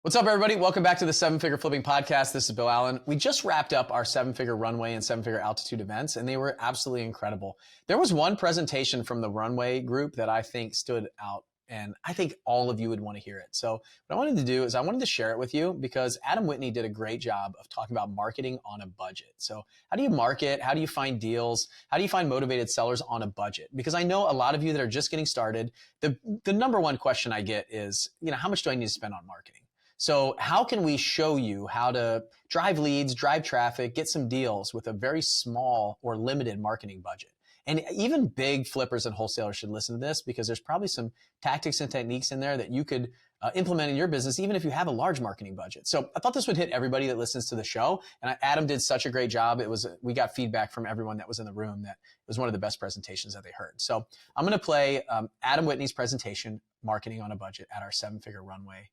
What's up, everybody? Welcome back to the Seven Figure Flipping Podcast. This is Bill Allen. We just wrapped up our Seven Figure Runway and Seven Figure Altitude events, and they were absolutely incredible. There was one presentation from the Runway group that I think stood out, and I think all of you would want to hear it. So what I wanted to do is I wanted to share it with you because Adam Whitney did a great job of talking about marketing on a budget. So how do you market? How do you find deals? How do you find motivated sellers on a budget? Because I know a lot of you that are just getting started, the number one question I get is, how much do I need to spend on marketing? So how can we show you how to drive leads, drive traffic, get some deals with a very small or limited marketing budget? And even big flippers and wholesalers should listen to this because there's probably some tactics and techniques in there that you could implement in your business, even if you have a large marketing budget. So I thought this would hit everybody that listens to the show. And Adam did such a great job. We got feedback from everyone that was in the room that it was one of the best presentations that they heard. So I'm going to play Adam Whitney's presentation, Marketing on a Budget, at our Seven Figure Runway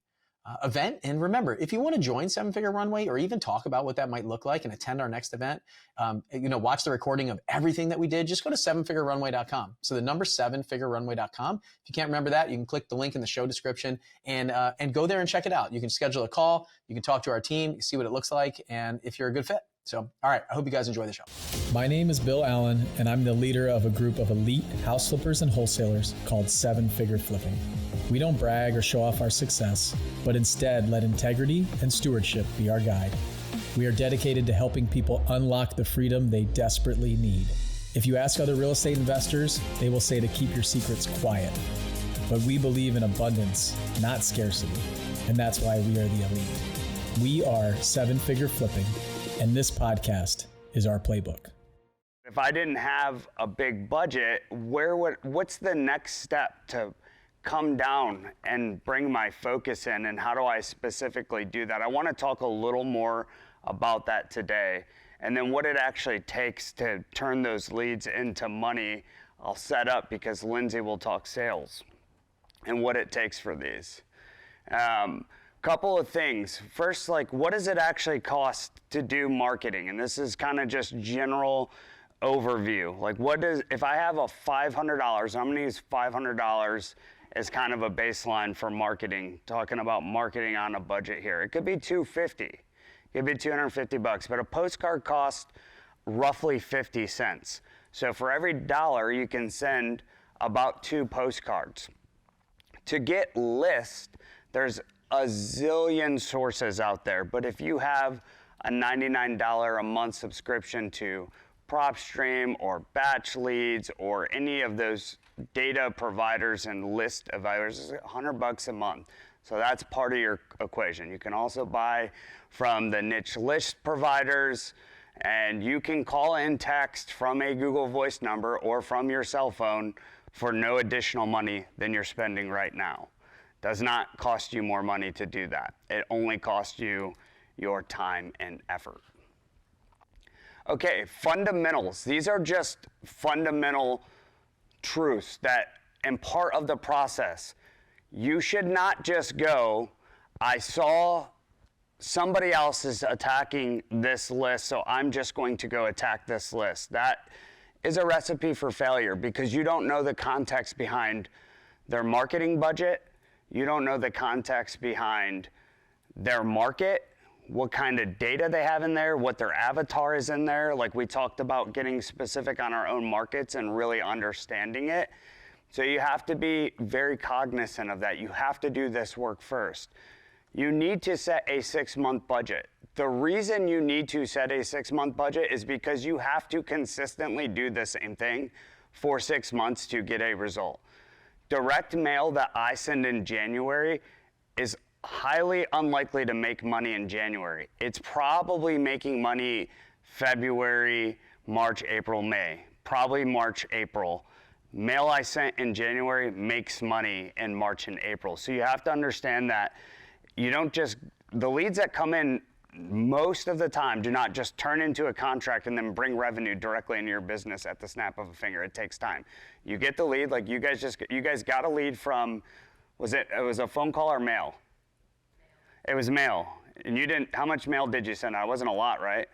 event. And remember, if you want to join Seven Figure Runway or even talk about what that might look like and attend our next event, watch the recording of everything that we did, just go to sevenfigurerunway.com. So the number 7figurerunway.com. If you can't remember that, you can click the link in the show description and go there and check it out. You can schedule a call. You can talk to our team, see what it looks like, and if you're a good fit. So, all right, I hope you guys enjoy the show. My name is Bill Allen, and I'm the leader of a group of elite house flippers and wholesalers called Seven Figure Flipping. We don't brag or show off our success, but instead let integrity and stewardship be our guide. We are dedicated to helping people unlock the freedom they desperately need. If you ask other real estate investors, they will say to keep your secrets quiet. But we believe in abundance, not scarcity, and that's why we are the elite. We are Seven Figure Flipping, and this podcast is our playbook. If I didn't have a big budget, what's the next step to come down and bring my focus in, and how do I specifically do that? I want to talk a little more about that today, and then what it actually takes to turn those leads into money. I'll set up because Lindsay will talk sales and what it takes for these. Couple of things. First, what does it actually cost to do marketing? And this is kind of just general overview. If I have a $500, I'm going to use $500 as kind of a baseline for marketing, talking about marketing on a budget here. It could be $250. It could be $250, but a postcard costs roughly 50 cents. So for every dollar, you can send about 2 postcards. To get lists, there's a zillion sources out there, but if you have a $99 a month subscription to PropStream or Batch Leads or any of those data providers and list evaluators, it's $100 a month. So that's part of your equation. You can also buy from the niche list providers, and you can call in text from a Google Voice number or from your cell phone for no additional money than you're spending right now. Does not cost you more money to do that. It only costs you your time and effort. Okay, fundamentals. These are just fundamental truths that, and part of the process. You should not just go, I saw somebody else is attacking this list, so I'm just going to go attack this list. That is a recipe for failure because you don't know the context behind their marketing budget. You don't know the context behind their market, what kind of data they have in there, what their avatar is in there. Like we talked about getting specific on our own markets and really understanding it. So you have to be very cognizant of that. You have to do this work first. You need to set a 6-month budget. The reason you need to set a 6-month budget is because you have to consistently do the same thing for 6 months to get a result. Direct mail that I send in January is highly unlikely to make money in January. It's probably making money February, March, April, May. Probably March, April. Mail I sent in January makes money in March and April. So you have to understand that you don't just, the leads that come in most of the time do not just turn into a contract and then bring revenue directly into your business at the snap of a finger. It takes time. You get the lead, like you guys got a lead from, it was a phone call or mail? It was mail. And you didn't, how much mail did you send out? It wasn't a lot, right?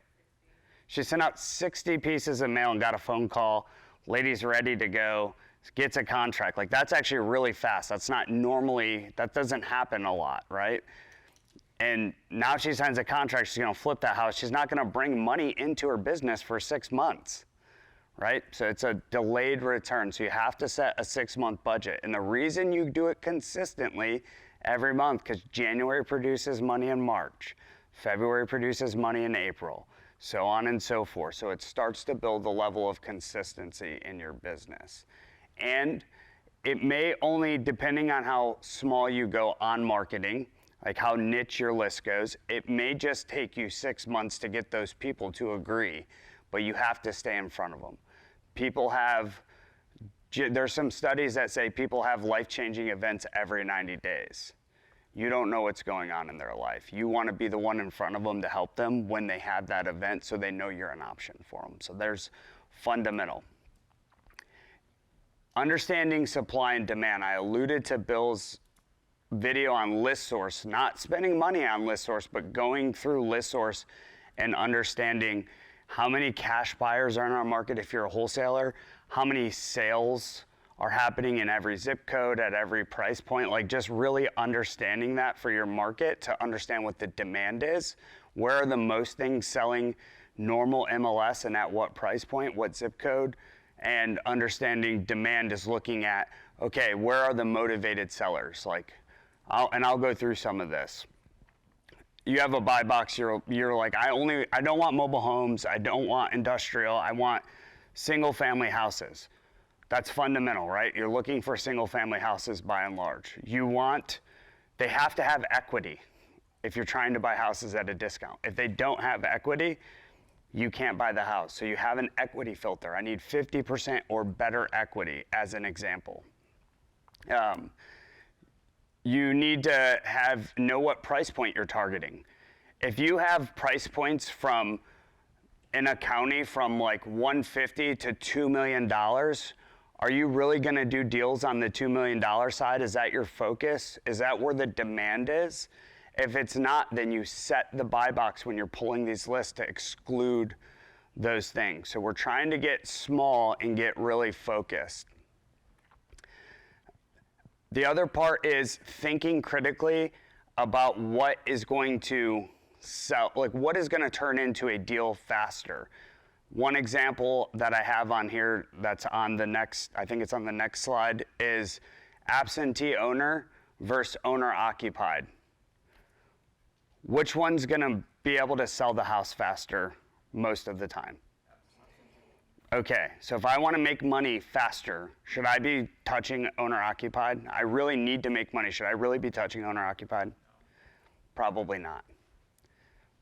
She sent out 60 pieces of mail and got a phone call. Lady's ready to go, gets a contract. Like that's actually really fast. That's not normally, that doesn't happen a lot, right? And now she signs a contract, she's gonna flip that house. She's not gonna bring money into her business for 6 months, right? So it's a delayed return. So you have to set a 6-month budget. And the reason you do it consistently every month, because January produces money in March, February produces money in April, so on and so forth. So it starts to build the level of consistency in your business. And it may only, depending on how small you go on marketing, like how niche your list goes, it may just take you 6 months to get those people to agree, but you have to stay in front of them. There's some studies that say people have life-changing events every 90 days. You don't know what's going on in their life. You want to be the one in front of them to help them when they have that event so they know you're an option for them. So there's fundamental. Understanding supply and demand. I alluded to Bill's video on ListSource, not spending money on ListSource, but going through ListSource and understanding how many cash buyers are in our market if you're a wholesaler, how many sales are happening in every zip code at every price point, like just really understanding that for your market to understand what the demand is. Where are the most things selling normal MLS and at what price point, what zip code? And understanding demand is looking at, okay, where are the motivated sellers? Like, I'll go through some of this. You have a buy box, you're like, I don't want mobile homes, I don't want industrial, I want single family houses. That's fundamental, right? You're looking for single family houses by and large. They have to have equity if you're trying to buy houses at a discount. If they don't have equity, you can't buy the house. So you have an equity filter. I need 50% or better equity as an example. You need to know what price point you're targeting. If you have price points in a county from like $150 to $2 million, are you really gonna do deals on the $2 million side? Is that your focus? Is that where the demand is? If it's not, then you set the buy box when you're pulling these lists to exclude those things. So we're trying to get small and get really focused. The other part is thinking critically about what is going to sell, like what is going to turn into a deal faster. One example that I have on here that's on the next, I think it's on the next slide, is absentee owner versus owner occupied. Which one's going to be able to sell the house faster most of the time? Okay, so if I want to make money faster, should I be touching owner-occupied? I really need to make money. Should I really be touching owner-occupied? Probably not.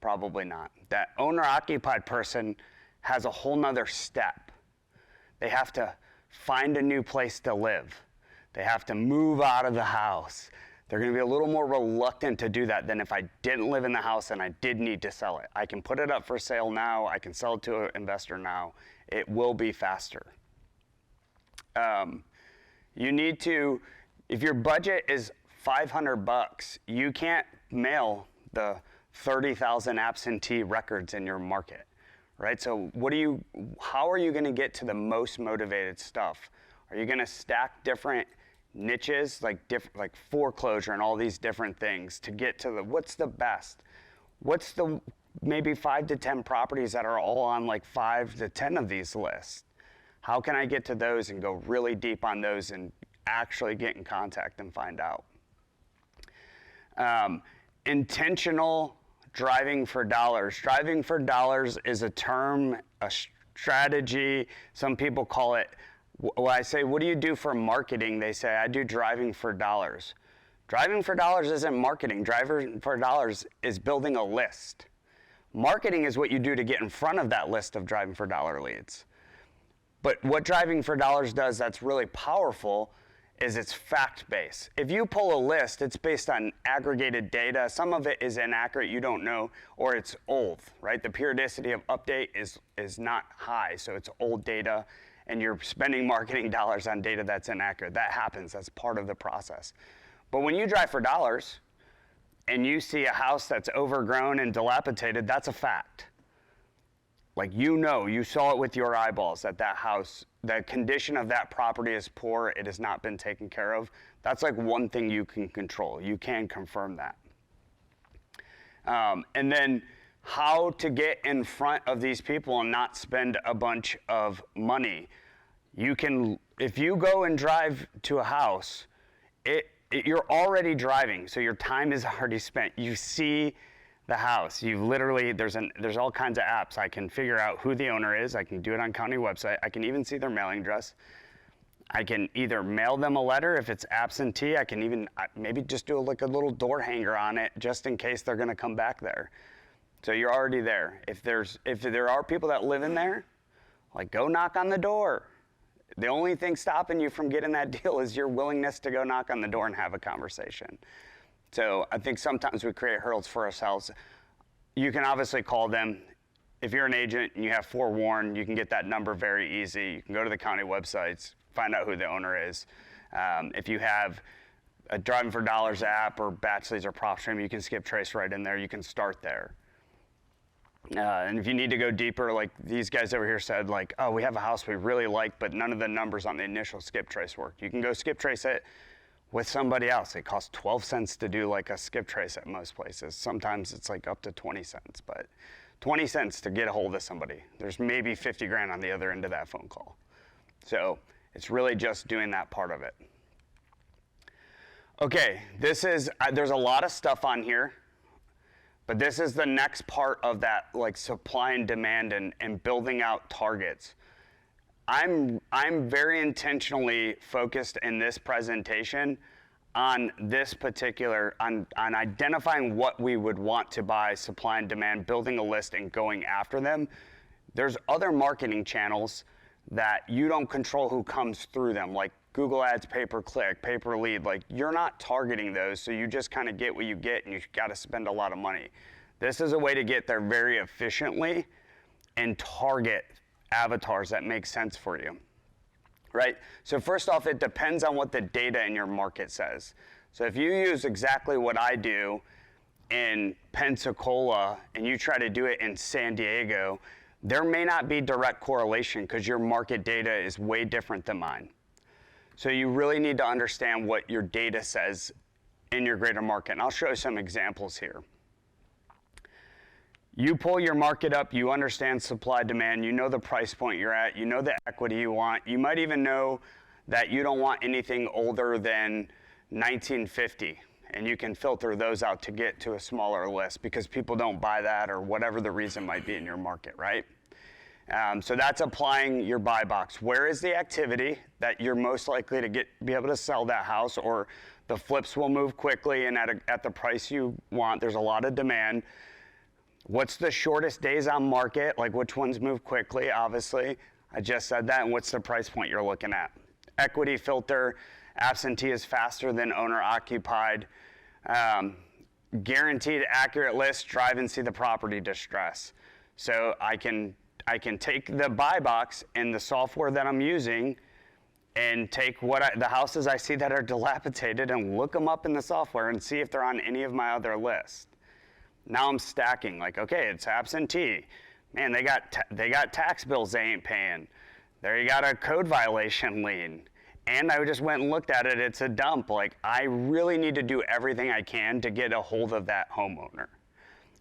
Probably not. That owner-occupied person has a whole nother step. They have to find a new place to live. They have to move out of the house. They're going to be a little more reluctant to do that than if I didn't live in the house and I did need to sell it. I can put it up for sale now. I can sell it to an investor now. It will be faster. You need to, if your budget is $500, you can't mail the 30,000 absentee records in your market, right? So how are you going to get to the most motivated stuff? Are you going to stack different niches, like foreclosure and all these different things to get to what's the best? What's the maybe 5 to 10 properties that are all on like 5 to 10 of these lists? How can I get to those and go really deep on those and actually get in contact and find out? Intentional driving for dollars. Driving for dollars is a term, a strategy. Some people call it, when I say, what do you do for marketing? They say, I do driving for dollars. Driving for dollars isn't marketing. Driving for dollars is building a list. Marketing is what you do to get in front of that list of driving for dollar leads. But what driving for dollars does that's really powerful is it's fact-based. If you pull a list, it's based on aggregated data. Some of it is inaccurate, you don't know, or it's old, right? The periodicity of update is not high, so it's old data, and you're spending marketing dollars on data that's inaccurate. That happens, that's part of the process. But when you drive for dollars, and you see a house that's overgrown and dilapidated, that's a fact. Like you saw it with your eyeballs that house, the condition of that property is poor, it has not been taken care of. That's like one thing you can control. You can confirm that. And then how to get in front of these people and not spend a bunch of money. You can, if you go and drive to a house, you're already driving, so your time is already spent. You see the house. You literally, there's all kinds of apps. I can figure out who the owner is. I can do it on county website. I can even see their mailing address. I can either mail them a letter if it's absentee. I can even maybe just do like a little door hanger on it just in case they're gonna come back there. So you're already there. If there are people that live in there, like go knock on the door. The only thing stopping you from getting that deal is your willingness to go knock on the door and have a conversation. So I think sometimes we create hurdles for ourselves. You can obviously call them. If you're an agent and you have forewarned, you can get that number very easy. You can go to the county websites, find out who the owner is. If you have a Driving for Dollars app or Batch Leads or PropStream, you can skip trace right in there. You can start there. And if you need to go deeper, like these guys over here said, like, oh, we have a house we really like, but none of the numbers on the initial skip trace work. You can go skip trace it with somebody else. It costs 12 cents to do like a skip trace at most places. Sometimes it's like up to 20 cents, but 20 cents to get a hold of somebody. There's maybe 50 grand on the other end of that phone call. So it's really just doing that part of it. Okay, there's a lot of stuff on here. But this is the next part of that, like supply and demand and building out targets. I'm very intentionally focused in this presentation on this particular, on identifying what we would want to buy, supply and demand, building a list and going after them. There's other marketing channels that you don't control who comes through them, like Google Ads, pay-per-click, pay-per-lead. Like you're not targeting those, so you just kind of get what you get and you got to spend a lot of money. This is a way to get there very efficiently and target avatars that make sense for you, right? So first off, it depends on what the data in your market says. So if you use exactly what I do in Pensacola and you try to do it in San Diego, there may not be direct correlation because your market data is way different than mine. So you really need to understand what your data says in your greater market. And I'll show you some examples here. You pull your market up, you understand supply demand, you know the price point you're at, you know the equity you want. You might even know that you don't want anything older than 1950, and you can filter those out to get to a smaller list because people don't buy that or whatever the reason might be in your market, right? So that's applying your buy box. Where is the activity that you're most likely to be able to sell that house, or the flips will move quickly and at the price you want? There's a lot of demand. What's the shortest days on market? Like which ones move quickly, obviously. I just said that. And what's the price point you're looking at? Equity filter, absentee is faster than owner occupied. Guaranteed accurate list, drive and see the property distress. So I can take the buy box in the software that I'm using and take the houses I see that are dilapidated and look them up in the software and see if they're on any of my other lists. Now I'm stacking, like, okay, it's absentee. Man, they got tax bills they ain't paying. There you got a code violation lien. And I just went and looked at it, it's a dump. Like, I really need to do everything I can to get a hold of that homeowner.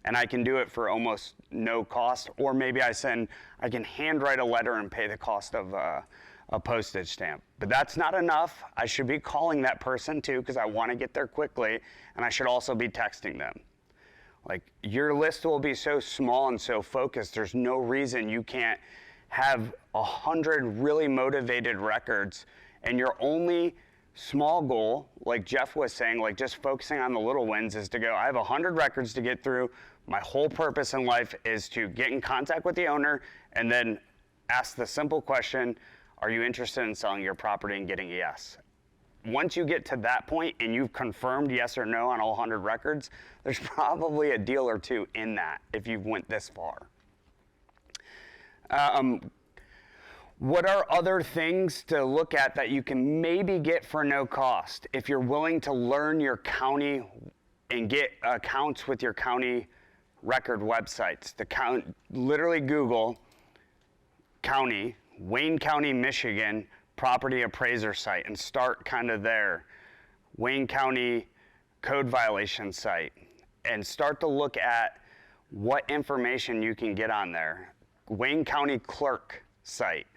And I can do it for almost no cost, or maybe I can handwrite a letter and pay the cost of a postage stamp. But that's not enough. I should be calling that person too, because I want to get there quickly, and I should also be texting them. Like, your list will be so small and so focused, there's no reason you can't have 100 really motivated records, and your only small goal, like Jeff was saying, like just focusing on the little wins, is to go, I have 100 records to get through. My whole purpose in life is to get in contact with the owner and then ask the simple question, are you interested in selling your property, and getting a yes? Once you get to that point and you've confirmed yes or no on all 100 records, there's probably a deal or two in that if you went this far. What are other things to look at that you can maybe get for no cost? If you're willing to learn your county and get accounts with your county record websites, literally Google county, Wayne County, Michigan, property appraiser site, and start kind of there. Wayne County code violation site. and start to look at what information you can get on there. Wayne County Clerk site.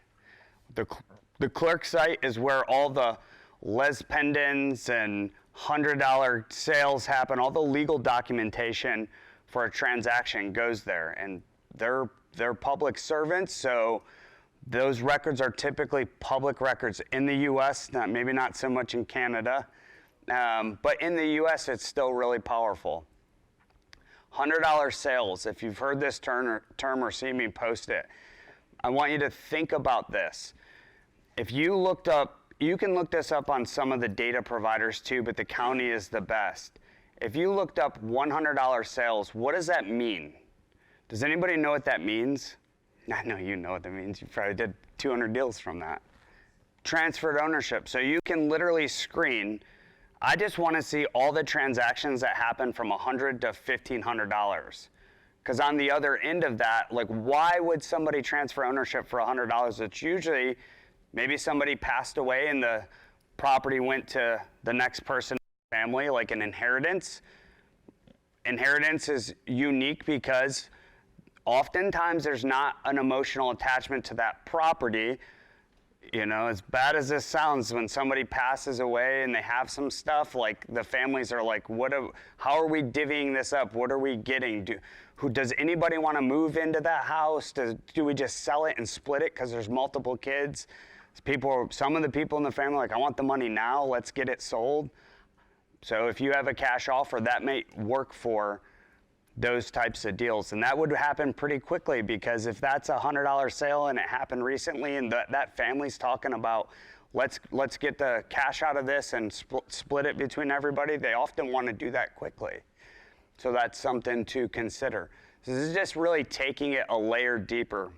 The clerk site is where all the les pendens and $100 sales happen. All the legal documentation for a transaction goes there, and they're public servants, so those records are typically public records in the U.S., maybe not so much in Canada, but in the U.S. it's still really powerful. $100 sales, if you've heard this term or seen me post it, I want you to think about this. If you looked up, you can look this up on some of the data providers too, but the county is the best. If you looked up $100 sales, what does that mean? Does anybody know what that means? I know you know what that means. You probably did 200 deals from that. Transferred ownership. So you can literally screen, I just want to see all the transactions that happen from $100 to $1,500. Because on the other end of that, like, why would somebody transfer ownership for $100? It's usually maybe somebody passed away and the property went to the next person in the family, like an inheritance. Inheritance is unique because oftentimes there's not an emotional attachment to that property. You know, as bad as this sounds, when somebody passes away and they have some stuff, like the families are like, how are we divvying this up? What are we getting? Does anybody want to move into that house? Do we just sell it and split it because there's multiple kids? Some of the people in the family are like, I want the money now, let's get it sold. So if you have a cash offer, that may work for those types of deals. And that would happen pretty quickly, because if that's a $100 sale and it happened recently and that family's talking about, let's get the cash out of this and split it between everybody, they often want to do that quickly. So that's something to consider. So this is just really taking it a layer deeper.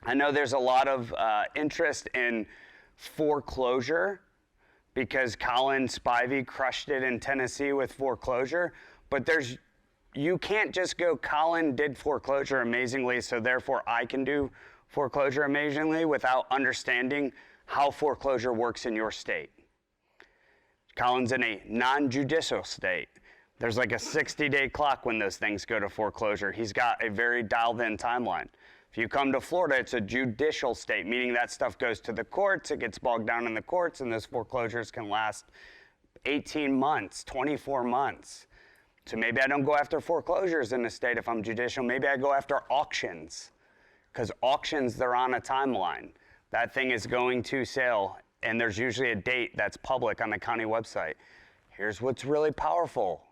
I know there's a lot of interest in foreclosure because Colin Spivey crushed it in Tennessee with foreclosure, but you can't just go, Colin did foreclosure amazingly, so therefore I can do foreclosure amazingly, without understanding how foreclosure works in your state. Colin's in a non-judicial state. There's like a 60-day clock when those things go to foreclosure. He's got a very dialed-in timeline. If you come to Florida, it's a judicial state, meaning that stuff goes to the courts, it gets bogged down in the courts, and those foreclosures can last 18 months, 24 months. So maybe I don't go after foreclosures in the state if I'm judicial. Maybe I go after auctions, because auctions, they're on a timeline. That thing is going to sale, and there's usually a date that's public on the county website. Here's what's really powerful.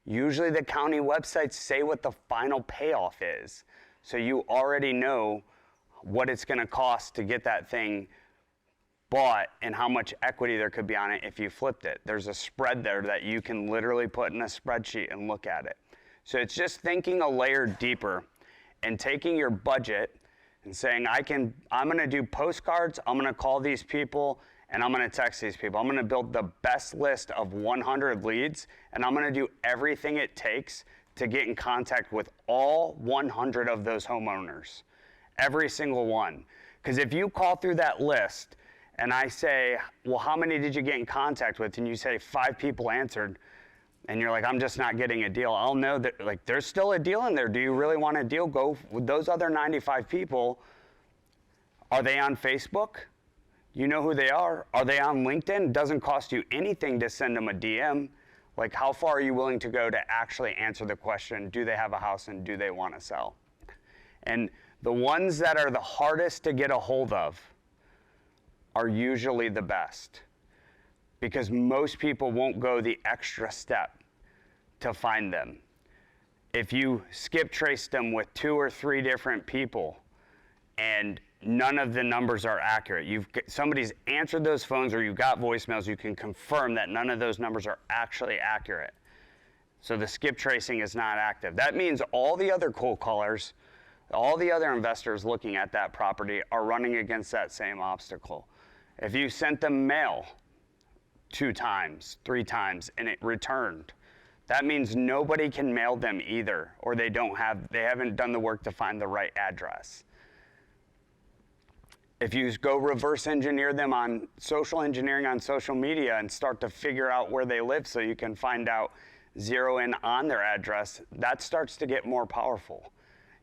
Usually the county websites say what the final payoff is. So you already know what it's going to cost to get that thing bought and how much equity there could be on it if you flipped it. There's a spread there that you can literally put in a spreadsheet and look at it. So it's just thinking a layer deeper and taking your budget and saying, I'm going to do postcards, I'm going to call these people, and I'm going to text these people. I'm going to build the best list of 100 leads, and I'm going to do everything it takes to get in contact with all 100 of those homeowners, every single one. Because if you call through that list and I say, well, how many did you get in contact with? And you say 5 people answered, and you're like, I'm just not getting a deal. I'll know that, like, there's still a deal in there. Do you really want a deal? Go with those other 95 people. Are they on Facebook? You know who they are. Are they on LinkedIn? It doesn't cost you anything to send them a DM. Like, how far are you willing to go to actually answer the question, do they have a house and do they want to sell? And the ones that are the hardest to get a hold of are usually the best, because most people won't go the extra step to find them. If you skip trace them with 2 or 3 different people and none of the numbers are accurate, somebody's answered those phones or you've got voicemails, you can confirm that none of those numbers are actually accurate. So the skip tracing is not active. That means all the other cold callers, all the other investors looking at that property are running against that same obstacle. If you sent them mail 2 times, 3 times, and it returned, that means nobody can mail them either, or they haven't done the work to find the right address. If you go reverse engineer them on social engineering on social media and start to figure out where they live so you can find out zero in on their address, that starts to get more powerful.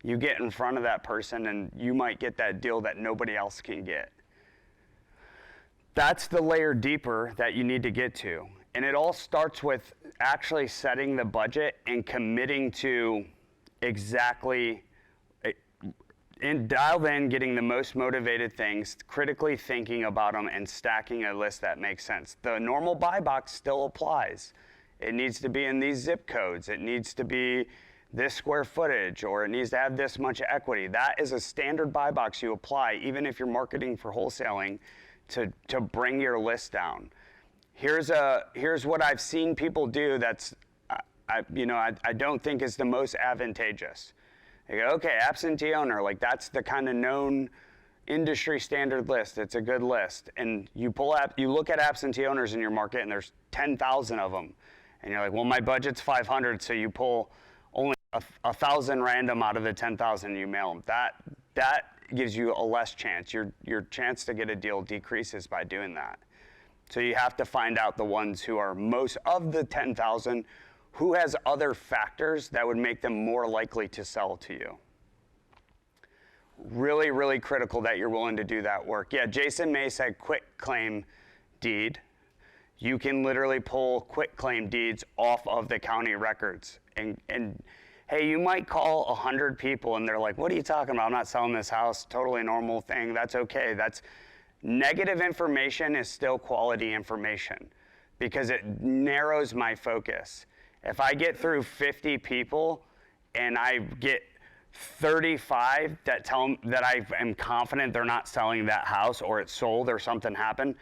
You get in front of that person and you might get that deal that nobody else can get. That's the layer deeper that you need to get to. And it all starts with actually setting the budget and committing to exactly, and dialed in, getting the most motivated things, critically thinking about them, and stacking a list that makes sense. The normal buy box still applies. It needs to be in these zip codes. It needs to be this square footage, or it needs to have this much equity. That is a standard buy box you apply, even if you're marketing for wholesaling, to bring your list down. Here's what I've seen people do that's, I don't think is the most advantageous. They go, okay, absentee owner, like that's the kind of known industry standard list. It's a good list. And you look at absentee owners in your market and there's 10,000 of them. And you're like, well, my budget's 500, so you pull only 1,000 random out of the 10,000 and you mail them. That gives you a less chance. Your chance to get a deal decreases by doing that. So you have to find out the ones who are most of the 10,000, who has other factors that would make them more likely to sell to you. Really, really critical that you're willing to do that work. Yeah, Jason May said quit claim deed. You can literally pull quit claim deeds off of the county records. And hey, you might call 100 people and they're like, what are you talking about? I'm not selling this house. Totally normal thing. That's okay. Negative information is still quality information because it narrows my focus. If I get through 50 people and I get 35 that tell them that I am confident they're not selling that house or it's sold or something happened,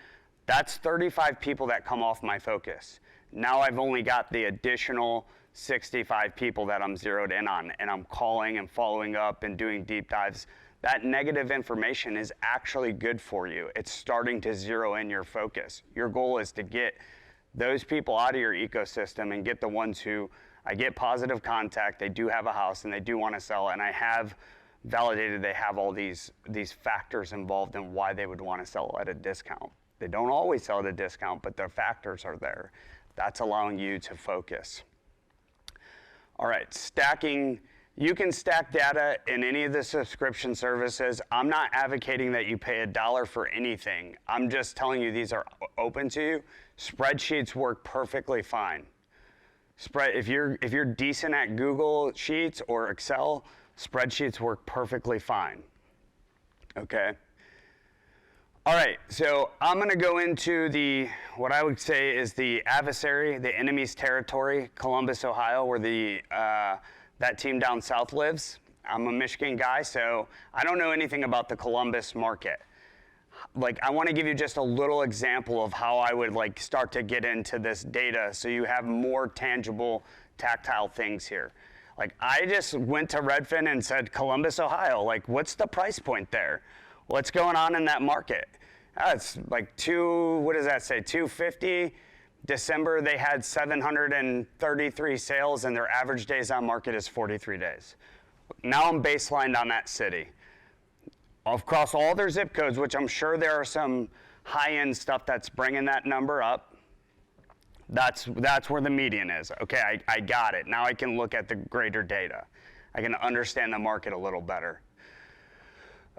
that's 35 people that come off my focus. Now I've only got the additional 65 people that I'm zeroed in on, and I'm calling and following up and doing deep dives. That negative information is actually good for you. It's starting to zero in your focus. Your goal is to get those people out of your ecosystem and get the ones who I get positive contact, they do have a house and they do want to sell, and I have validated they have all these factors involved in why they would want to sell at a discount. They don't always sell at a discount, but their factors are there. That's allowing you to focus. All right, stacking. You can stack data in any of the subscription services. I'm not advocating that you pay $1 for anything. I'm just telling you these are open to you. Spreadsheets work perfectly fine. If you're decent at Google Sheets or Excel, spreadsheets work perfectly fine. Okay. All right, so I'm going to go into what I would say is the adversary, the enemy's territory, Columbus, Ohio, where that team down south lives. I'm a Michigan guy, so I don't know anything about the Columbus market. I want to give you just a little example of how I would start to get into this data so you have more tangible, tactile things here. I just went to Redfin and said, Columbus, Ohio, what's the price point there? What's going on in that market? It's what does that say, 250? December, they had 733 sales, and their average days on market is 43 days. Now I'm baselined on that city. Across all their zip codes, which I'm sure there are some high-end stuff that's bringing that number up, that's where the median is. Okay, I got it. Now I can look at the greater data. I can understand the market a little better.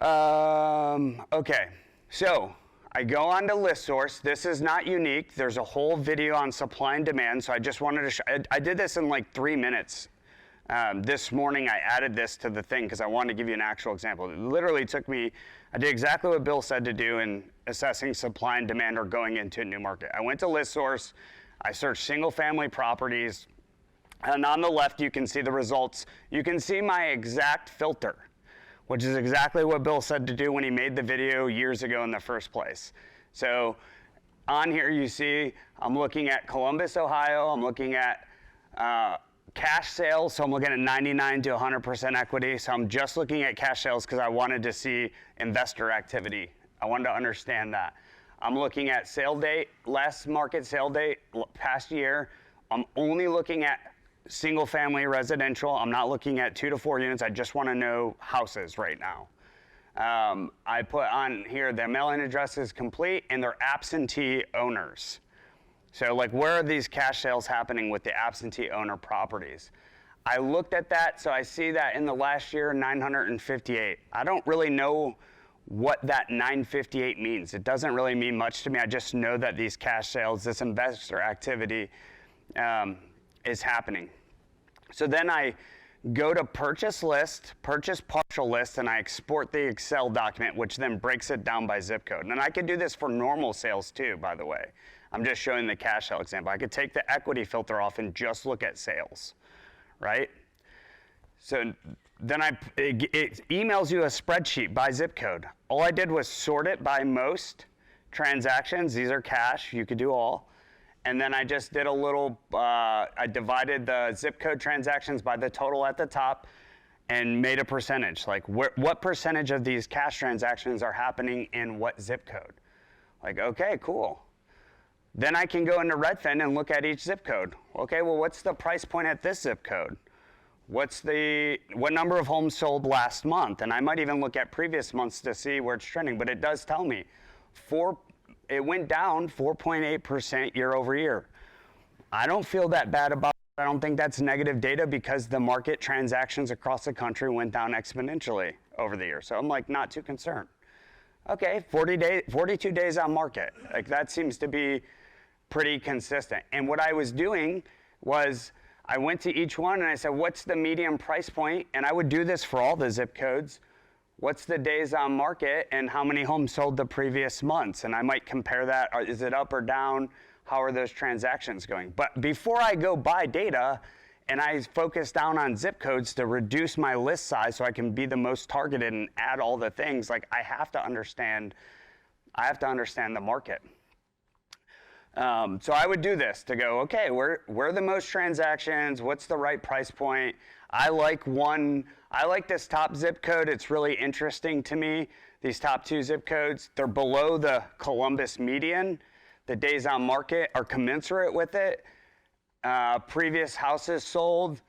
Okay, so I go on to ListSource. This is not unique. There's a whole video on supply and demand, so I just wanted to I did this in 3 minutes. This morning I added this to the thing because I wanted to give you an actual example. It literally took me, I did exactly what Bill said to do in assessing supply and demand or going into a new market. I went to ListSource, I searched single family properties, and on the left you can see the results. You can see my exact filter, which is exactly what Bill said to do when he made the video years ago in the first place. So on here you see I'm looking at Columbus, Ohio. I'm looking at cash sales, so I'm looking at 99 to 100% equity. So I'm just looking at cash sales because I wanted to see investor activity. I wanted to understand that. I'm looking at sale date, last market sale date, past year. I'm only looking at single family residential. I'm not looking at 2 to 4 units. I just want to know houses right now. I put on here the mailing address is complete and they're absentee owners. So like, where are these cash sales happening with the absentee owner properties? I looked at that, so I see that in the last year, 958. I don't really know what that 958 means. It doesn't really mean much to me. I just know that these cash sales, this investor activity is happening. So then I go to purchase list, purchase partial list, and I export the Excel document, which then breaks it down by zip code. And I could do this for normal sales too, by the way. I'm just showing the cash sale example. I could take the equity filter off and just look at sales, right? So then it emails you a spreadsheet by zip code. All I did was sort it by most transactions. These are cash, you could do all. And then I just did a little, I divided the zip code transactions by the total at the top and made a percentage. Like what percentage of these cash transactions are happening in what zip code? Like, okay, cool. Then I can go into Redfin and look at each zip code. Okay, well, what's the price point at this zip code? What number of homes sold last month? And I might even look at previous months to see where it's trending, but it does tell me it went down 4.8% year over year. I don't feel that bad about it. I don't think that's negative data because the market transactions across the country went down exponentially over the year. So I'm like not too concerned. Okay, 42 days on market. Like that seems to be pretty consistent. And what I was doing was I went to each one and I said, what's the median price point? And I would do this for all the zip codes. What's the days on market and how many homes sold the previous months? And I might compare that. Is it up or down? How are those transactions going? But before I go buy data and I focus down on zip codes to reduce my list size so I can be the most targeted and add all the things, like I have to understand the market. So I would do this to go, okay, where are the most transactions? What's the right price point? I like this top zip code. It's really interesting to me. These top two zip codes, they're below the Columbus median. The days on market are commensurate with it. Previous houses sold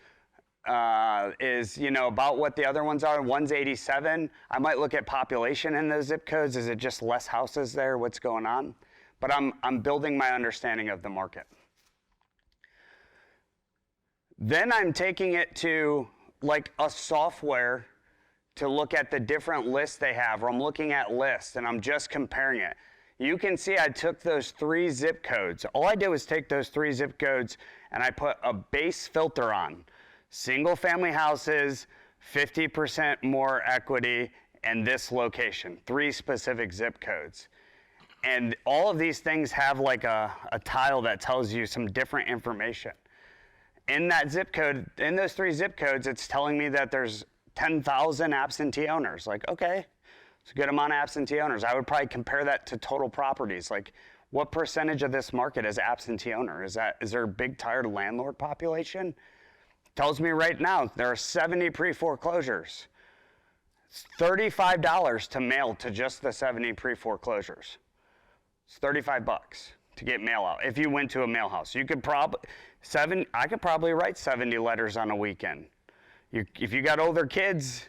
is about what the other ones are. One's 87. I might look at population in those zip codes. Is it just less houses there? What's going on? But I'm building my understanding of the market. Then I'm taking it to like a software to look at the different lists they have, or I'm looking at lists and I'm just comparing it. You can see I took those 3 zip codes. All I did was take those 3 zip codes and I put a base filter on. Single family houses, 50% more equity, and this location, 3 specific zip codes. And all of these things have like a tile that tells you some different information. In that zip code, in those 3 zip codes, it's telling me that there's 10,000 absentee owners. Like, okay, it's a good amount of absentee owners. I would probably compare that to total properties. Like, what percentage of this market is absentee owner? Is there a big tired landlord population? Tells me right now there are 70 pre-foreclosures. It's $35 to mail to just the 70 pre-foreclosures. It's $35 to get mail out. If you went to a mail house, you could I could probably write 70 letters on a weekend. If you got older kids,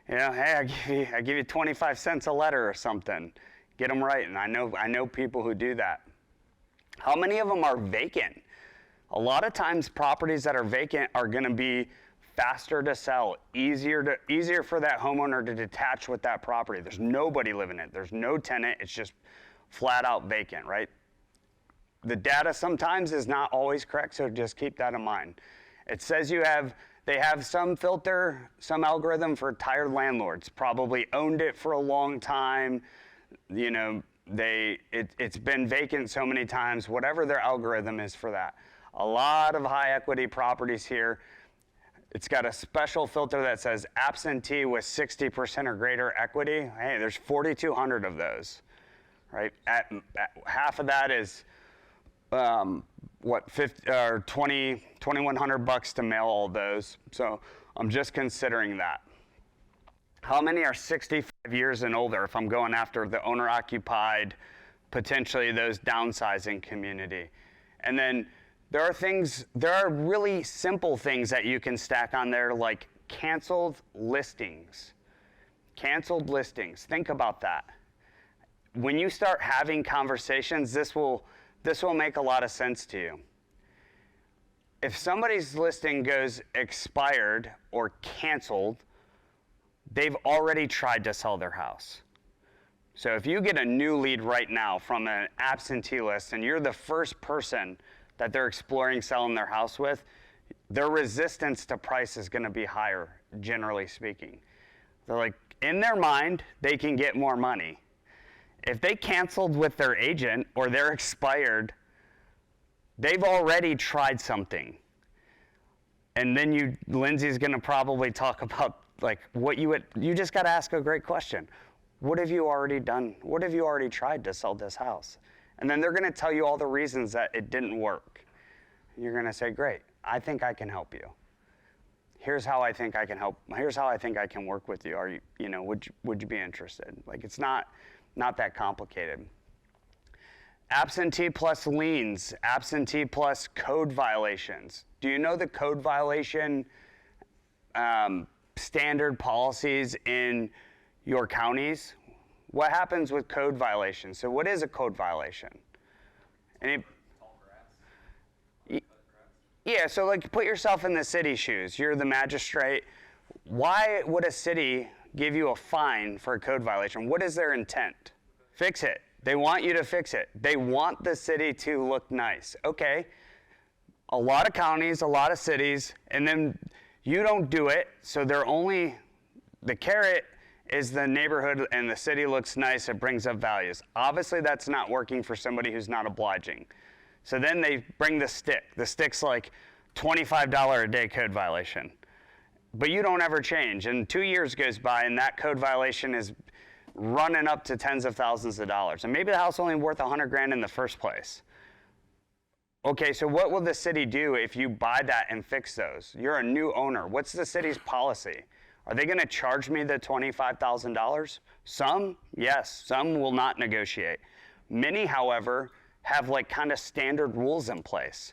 hey, I give you 25 cents a letter or something. Get them writing. I know people who do that. How many of them are vacant? A lot of times properties that are vacant are going to be faster to sell, easier for that homeowner to detach with that property. There's nobody living in it. There's no tenant. It's just flat out vacant, right? The data sometimes is not always correct, so just keep that in mind. It says they have some filter, some algorithm for tired landlords, probably owned it for a long time, it's been vacant so many times, whatever their algorithm is for that. A lot of high equity properties here. It's got a special filter that says absentee with 60% or greater equity. Hey, there's 4,200 of those, right? At half of that is 2,100 bucks to mail all those. So I'm just considering that. How many are 65 years and older if I'm going after the owner occupied, potentially those downsizing community? And then there are really simple things that you can stack on there, like canceled listings. Canceled listings, think about that. When you start having conversations, this will this will make a lot of sense to you. If somebody's listing goes expired or canceled, they've already tried to sell their house. So if you get a new lead right now from an absentee list and you're the first person that they're exploring selling their house with, their resistance to price is going to be higher, generally speaking. They're like, in their mind, they can get more money. If they canceled with their agent or they're expired, they've already tried something. And then Lindsay's going to probably talk about like what you just got to ask a great question. What have you already done? What have you already tried to sell this house? And then they're going to tell you all the reasons that it didn't work. You're going to say, great, I think I can help you. Here's how I think I can help. Here's how I think I can work with you. Would you be interested? Like, it's not that complicated. Absentee plus liens, absentee plus code violations. Do you know the code violation standard policies in your counties? What happens with code violations? So what is a code violation? Yeah, so like put yourself in the city's shoes. You're the magistrate. Why would a city give you a fine for a code violation? What is their intent? Fix it. They want you to fix it. They want the city to look nice. Okay, a lot of counties, a lot of cities, and then you don't do it, so the carrot is the neighborhood and the city looks nice, it brings up values. Obviously that's not working for somebody who's not obliging. So then they bring the stick. The stick's like $25 a day code violation. But you don't ever change. And 2 years goes by and that code violation is running up to tens of thousands of dollars. And maybe the house only worth $100,000 in the first place. Okay, so what will the city do if you buy that and fix those? You're a new owner. What's the city's policy? Are they going to charge me the $25,000? Some, yes. Some will not negotiate. Many, however, have like kind of standard rules in place.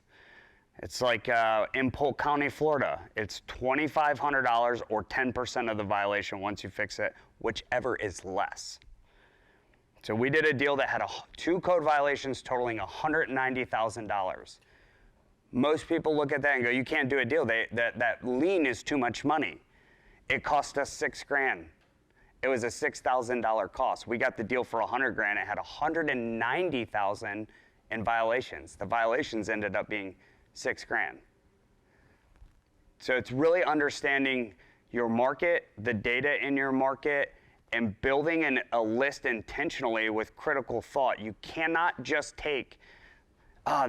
It's like in Polk County, Florida, it's $2,500 or 10% of the violation once you fix it, whichever is less. So we did a deal that had 2 code violations totaling $190,000. Most people look at that and go, you can't do a deal. That lien is too much money. It cost us $6,000. It was a $6,000 cost. We got the deal for $100,000. It had $190,000 in violations. The violations ended up being $6,000. So it's really understanding your market, the data in your market, and building a list intentionally with critical thought. You cannot just take,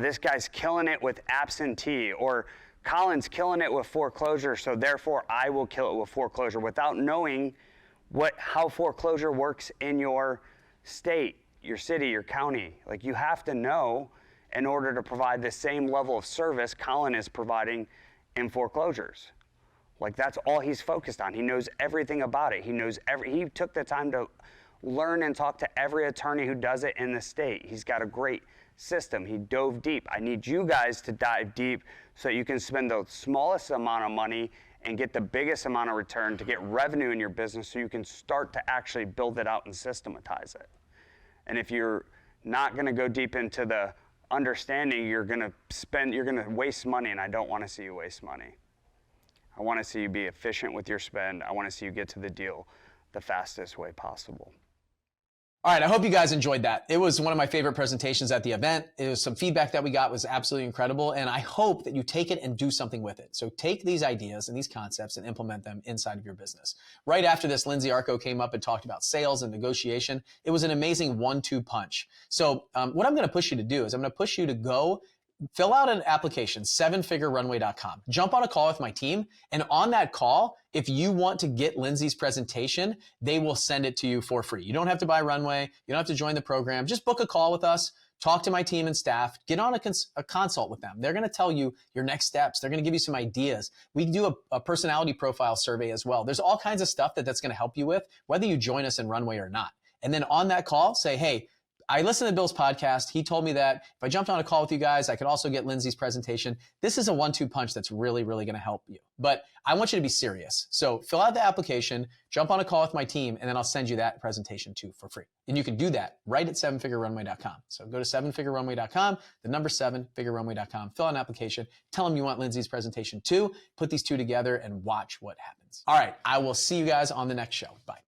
this guy's killing it with absentee, or Colin's killing it with foreclosure, so therefore I will kill it with foreclosure, without knowing how foreclosure works in your state, your city, your county. Like, you have to know in order to provide the same level of service Colin is providing in foreclosures. Like, that's all he's focused on. He knows everything about it. He took the time to learn and talk to every attorney who does it in the state. He's got a great system. He dove deep. I need you guys to dive deep so that you can spend the smallest amount of money and get the biggest amount of return to get revenue in your business so you can start to actually build it out and systematize it. And if you're not going to go deep into the understanding, you're going to waste money, and I don't want to see you waste money. I want to see you be efficient with your spend. I want to see you get to the deal the fastest way possible. All right, I hope you guys enjoyed that. It was one of my favorite presentations at the event. It was some feedback that we got was absolutely incredible, and I hope that you take it and do something with it. So take these ideas and these concepts and implement them inside of your business. Right after this, Lindsay Arco came up and talked about sales and negotiation. It was an amazing 1-2 punch. So what I'm going to push you to do is I'm going to push you to go fill out an application, 7figurerunway.com. Jump on a call with my team, and on that call, if you want to get Lindsay's presentation, they will send it to you for free. You don't have to buy Runway. You don't have to join the program. Just book a call with us, talk to my team and staff, get on a consult with them. They're going to tell you your next steps. They're going to give you some ideas. We do a personality profile survey as well. There's all kinds of stuff that's going to help you with, whether you join us in Runway or not. And then on that call, say, hey, I listened to Bill's podcast. He told me that if I jumped on a call with you guys, I could also get Lindsay's presentation. This is a 1-2 punch that's really, really going to help you. But I want you to be serious. So fill out the application, jump on a call with my team, and then I'll send you that presentation too for free. And you can do that right at 7figurerunway.com. So go to 7figurerunway.com, the number 7figurerunway.com, fill out an application, tell them you want Lindsay's presentation too, put these two together and watch what happens. All right, I will see you guys on the next show. Bye.